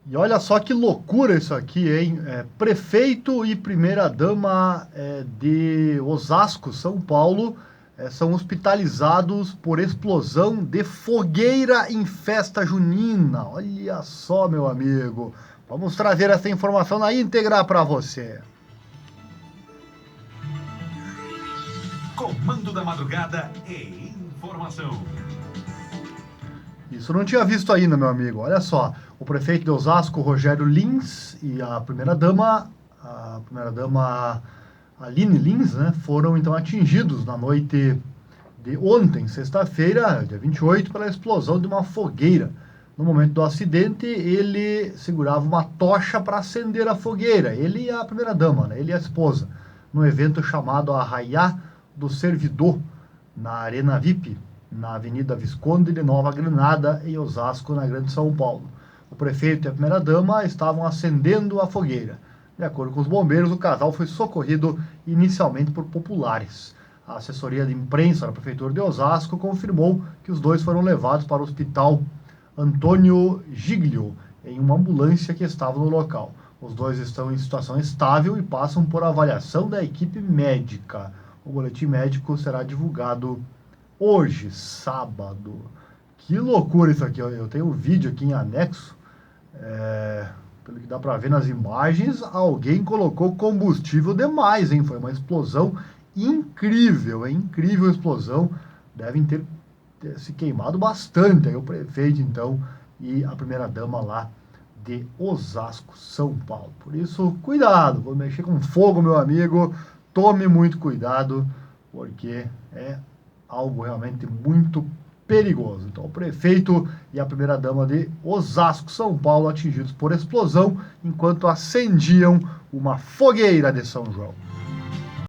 E olha só que loucura isso aqui, hein? Prefeito e primeira-dama de Osasco, São Paulo, são hospitalizados por explosão de fogueira em festa junina. Olha só, meu amigo. Vamos trazer essa informação na íntegra para você. Comando da Madrugada e informação. Isso eu não tinha visto ainda, meu amigo. Olha só, o prefeito de Osasco, Rogério Lins, e a primeira-dama Aline Lins, né, foram então atingidos na noite de ontem, sexta-feira, dia 28, pela explosão de uma fogueira. No momento do acidente, ele segurava uma tocha para acender a fogueira. Ele e a primeira-dama, né, ele e a esposa, no evento chamado Arraiá do Servidor, na Arena VIP, na Avenida Visconde de Nova Granada, em Osasco, na Grande São Paulo. O prefeito e a primeira-dama estavam acendendo a fogueira. De acordo com os bombeiros, o casal foi socorrido inicialmente por populares. A assessoria de imprensa da Prefeitura de Osasco confirmou que os dois foram levados para o Hospital Antônio Giglio, em uma ambulância que estava no local. Os dois estão em situação estável e passam por avaliação da equipe médica. O boletim médico será divulgado hoje, sábado. Que loucura isso aqui. Eu tenho um vídeo aqui em anexo. Pelo que dá para ver nas imagens, alguém colocou combustível demais, hein? Foi uma explosão incrível, hein? Incrível explosão. Devem ter se queimado bastante. Aí o prefeito, então, e a primeira-dama lá de Osasco, São Paulo. Por isso, cuidado. Vou mexer com fogo, meu amigo. Tome muito cuidado, porque é algo realmente muito perigoso. Então, o prefeito e a primeira-dama de Osasco, São Paulo, atingidos por explosão enquanto acendiam uma fogueira de São João.